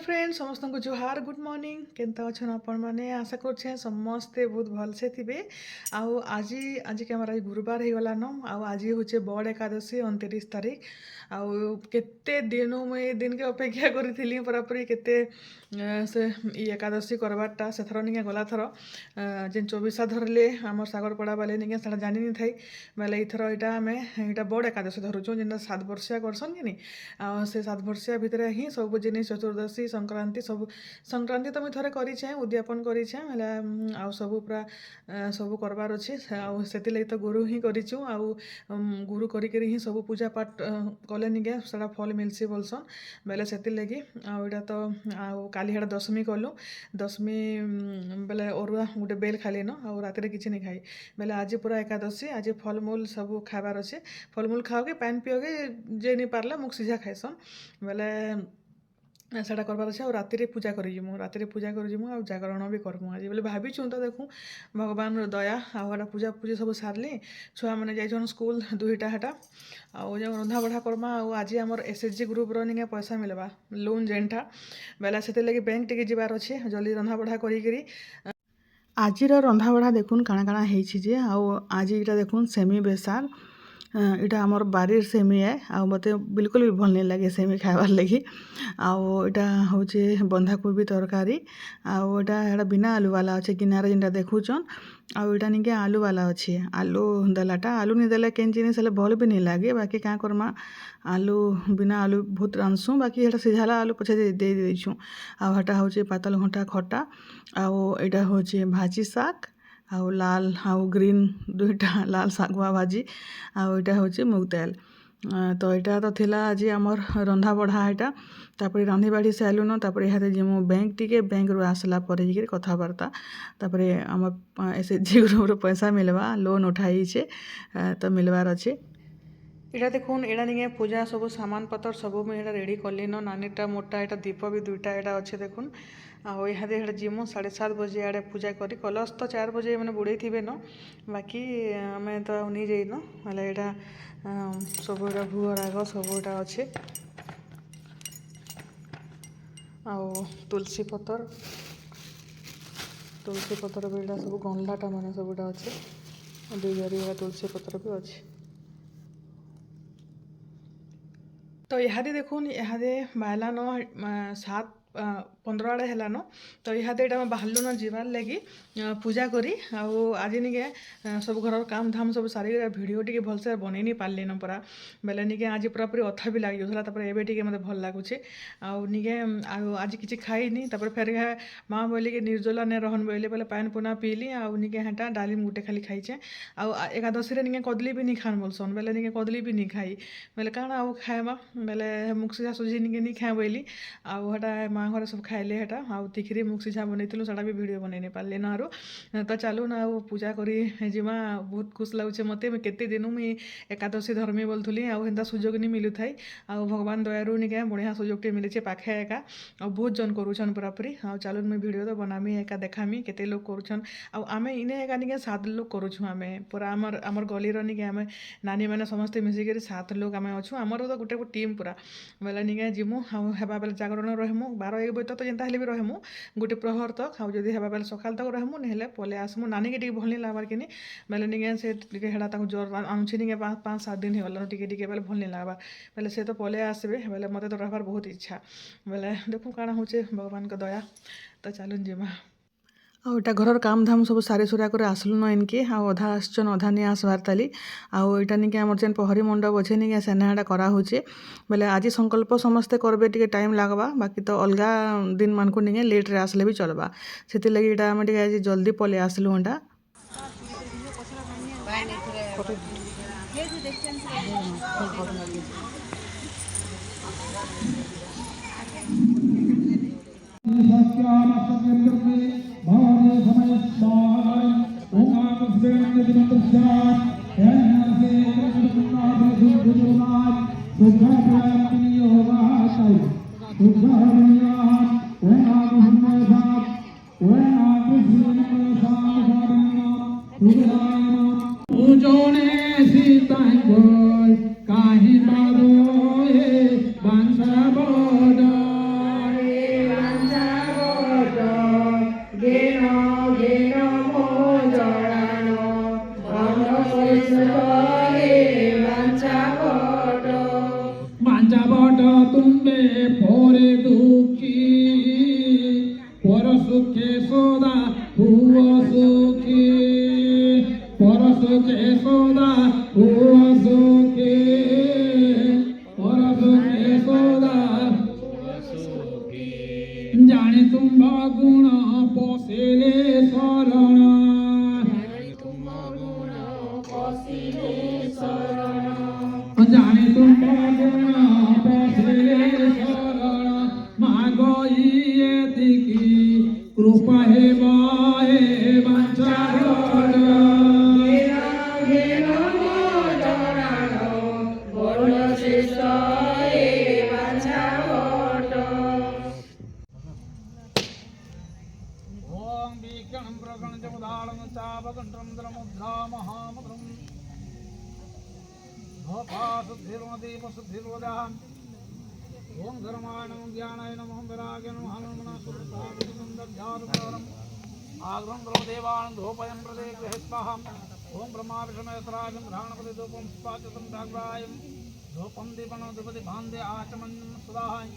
friends समस्त को जुहार good morning केनता अच्छन आपण मैंने आशा कर समस्ते बहुत भलसे थे आज आज के हमारा गुरुवार हो गला न आज हूँ बड़ एकादशी 29 तारीख आते दिन मुझे दिन के अपेक्षा करी पूरापूरी केते से एकादशी करवाटा से थर निके गला थर जेन 24 धरले आम सागर पड़ा बाले निके से जानी नहीं थी बेले इथर यहाँ आम यहाँ बड़ एकादशी धरुचु जेन 7 वर्षिया करसन कि से 7 वर्षिया भितर ही सब जिन चतुर्दशी संक्रांति सब संक्रांति तो मुझे थे करे उद्यापन करे सब पूरा सब करवार अच्छे से तो गुरु ही करूँ गुरु करी ही सब पूजा पाठ कले निके सारा फल मिलसी बोलसन बेले से लगी आईटा तो काली हेड़ा दशमी कलु दशमी बेले अरुआ गोटे बेल खाली न आ रात किसी नहीं खाई बेले आज पूरा एकादशी आज फलमूल सब खाबार अच्छे फलमूल खाओ कि पान पिओगे जे नहीं पार्ला मुख सीझा खाइसन बेले सेटा करवार अच्छे और राति पूजा करूँ राति पूजा करूँ आ जागरण भी करमु आज बोले भाविचु तो देखूँ भगवान दया आटा पूजा पूजी सब सारली छुआ मैंने जाइछन स्कूल 2टा हेटा आउ जो रंधा बढ़ा करमा आज आम एसएचजी ग्रुप रनिके पैसा मिलवा लोन जेनटा बेला से लगे बैंक टिके जीवार अच्छे जल्दी रंधा बढ़ा करी आज रंधा बढ़ा देखुन काଣା काଣା ହେଇଛି जे आज इटा देखुन सेमी बेसार इटा आमर बारीर सेमी है आ मते बिल्कुल भी भल नहीं लगे सेमी खाइबार लगी आटा हूँ बंधाकोबी तरकारी आटा बिना आलू वाला अच्छे गिनार जेनटा देखुचन आटा निके आलू वाला अच्छे आलू देलाटा आलू नहीं देला केन जिनिस हेले भल भी नहीं लगे बाकी क्या करमा आलू बिना आलू बहुत रांधसुँ बाकी हेटा सिझाला आलू पछे दे देछुँ आटा हूँ पातल घंटा खटा आटा हूँ भाजी शाग आउ लाल आउ ग्रीन 2टा लाल शागुआ भाजी आटा हूँ मुग दाल तो यहाँ तो थिला आज आमर रंधा बढ़ा यहाँ तापर रांधि बाढ़ी सारूँ न तापर यहाँ जीमु बैंक टिके बैंक रू आसला पर कथबार्ता तापर आम एसएचजी ग्रुप पैसा मिलवा लोन उठाई तो मिलवार अच्छे इटा देखुन एड़ा निके पूजा सब सामान पतर सब मुझे रेडी कली न नानीटा मोटा यहाँ दीप भी 2टा यहाँ अच्छे देखुन यहाँ जीमु 7:30 बजे आड़े पूजा करी कलश तो 4 बजे मैंने बुड़े थे न बाकी आम तो नहीं जाइन हेल्ला यहाँ सब भूअ राग सब यहाँ अच्छे तुलसी पतर भी यहाँ सब गंधाटा मान सब अच्छे 2 जरी तुलसी पतर भी अच्छे तो इहादे देखुन इहादे बाहला न 7:15 आड़े है न तो इहादे यहाँ बाहरलु न जीवार लगी पूजा करी आज निके सब घर काम धाम सब सारी भिडियो टी भलसे बन नहीं पार्ली न पूरा बेले निके आज पूरापूरी अथा भी लगी जाता एवं टे मतलब भल लगुचे निके आज किसी खाईनी फेर माँ बोली कि निर्जला ने रहन बोले बोले पान पुना पीली निके हेटा डालिम गुटे खाली खाईचे एकादशी निके कदली भी नहीं खान बोलसन बेले निके कदली भी नहीं खाई बेले काण खाएमा बेले मुख सीझा सुझी निके नहीं खाए बोली आटा माँ घर सब खाइले हेटा तिखिरी मुख सीझा बनईलु से भी भिड बनई नहीं पार्ली न आरो तो चलू ना पूजा करी जिमा बहुत खुश लगुचे मत केते दिन मुई एकादशी धर्मी बोलुली आंता सुजोग नहीं मिलू थाई भगवान दयारू निके बढ़िया सुजोग टे मिले पाखे एका बहुत जन करुछन पूरापूरी चलून मुई भिडियो तो बनामी एका देखामी केते लोग करुछन आम इने एका निके 7 लोग करुछु आम पूरा आमर गलीर निके आम नानी मैंने समस्ते मिसिक 7 लोग आम अच्छु आमर तो गोटे टीम पूरा बेले निके जिमु हेबा बेले जागरण रहमु 12-1 बजे तो जेनता हेले भी रहमु गोटे प्रहर तक जदि हेबा बेले सकाल तक रहमु नहीं पले आसमु नानी के टी भल नहीं लगवार कि बेले निके से हेड़ा ज्वर आनुछि निके 5-7 दिन हो गला टिके टिके बेले भल नहीं लगवा बेले से तो पले आसबे बेले मते तो रहबार बहुत इच्छा बेले देखू काଣା होचे भगवान को दया तो चलून जिमा आटा घर काम धाम सब सारी सुरा कर आसलु न इनके अधा आसचन अधा नहीं आसबार ताली आटा निके आमर जेन पहरी मंडप अच्छे निके सेनाटा करा होचे बेले आज संकल्प समस्ते करबे टिके टाइम लागबा बाकी तो अलगा दिन मान को निके लेट रे आसले भी चलबा सेति लगी इटा हम टिके आज जल्दी पले आसलु अंडा Ujone si tanggol kahi जाने तुम गुण पोसेले शरण जाने तुम गुण पोसेले शरण मागोइए दिकी कृपा हे बाहे बंचारण ओम विकणं प्रगण जमुदालं चापकंठं द्रमुद्रा महामुद्रं भोपासुद्धिर्मदीपसुद्धिर्वदाम् ओम धर्माणं ज्ञानाय नमः विरागाय नमः हनुमना सुरतावसुन्दरजारुकारम् आग्रहं द्रव देवान् धूपयं प्रदे गृहे स्वाहा ओम ब्रह्मा विष्णुमहेश्वराजं घ्राणपदे धूपं स्वाचतं जाग्रायं धूपं दीपनं धूपति भान्दे आचमनं सुदाहाय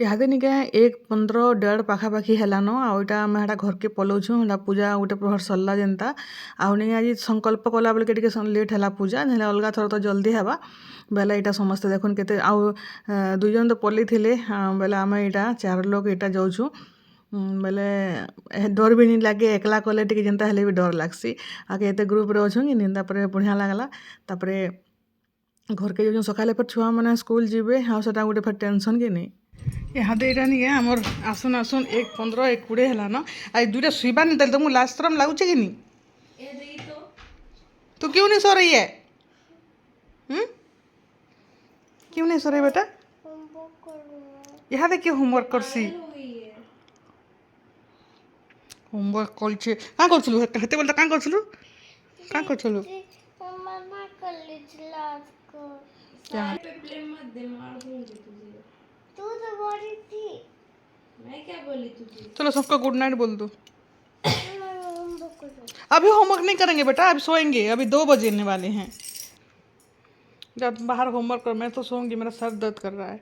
इहादे निके 1:15 पाखापाखी हेलान आउ इटा आमे हेटा घर के पलाउछु हेटा पूजा गोटे प्रहर सरला जेनता आउ निके आज संकल्प कला बेले टिके लेट ହେଲା पूजा नहले अलगा थर तो जल्दी हेबा बेले इटा समस्त देखुन केते आउ दुई जन तो पली थिले बेले आमे इटा 4 लोग इटा जाउछु बेले डर भी नहीं लगे एकला कले टिके जेनता हेले भी डर लागसी आगे एते ग्रुप रे अछु कि निंदा पर बढ़िया लागला तापरे घर के जो सकाले पर छुआ माने स्कूल जीवे हाँ सेटा गोटे फिर टेंशन कि नहीं इहादे इटा निके हमर आसुन आसुन 1:15 1:20 हेला न आज दुटा सुइबा नहीं देल तुमको लास्ट तरम लागुचे कि नहीं तू क्यों नहीं सो रही है क्यों नहीं सो रही बेटा इहादे क्यों होमवर्क करसी होमवर्क करछे का करछलु हेते बोलता का करछलु मना कर लीजिए को क्या प्लेन मत दे मार दूंगी तुझे तू तो बोली थी मैं क्या बोली तुझे चलो सबको गुड नाइट बोल दो होमवर्क करो अभी होमवर्क नहीं करेंगे बेटा अभी सोएंगे अभी 2 बजने वाले हैं जब बाहर होमवर्क कर मैं तो सोऊंगी मेरा सर दर्द कर रहा है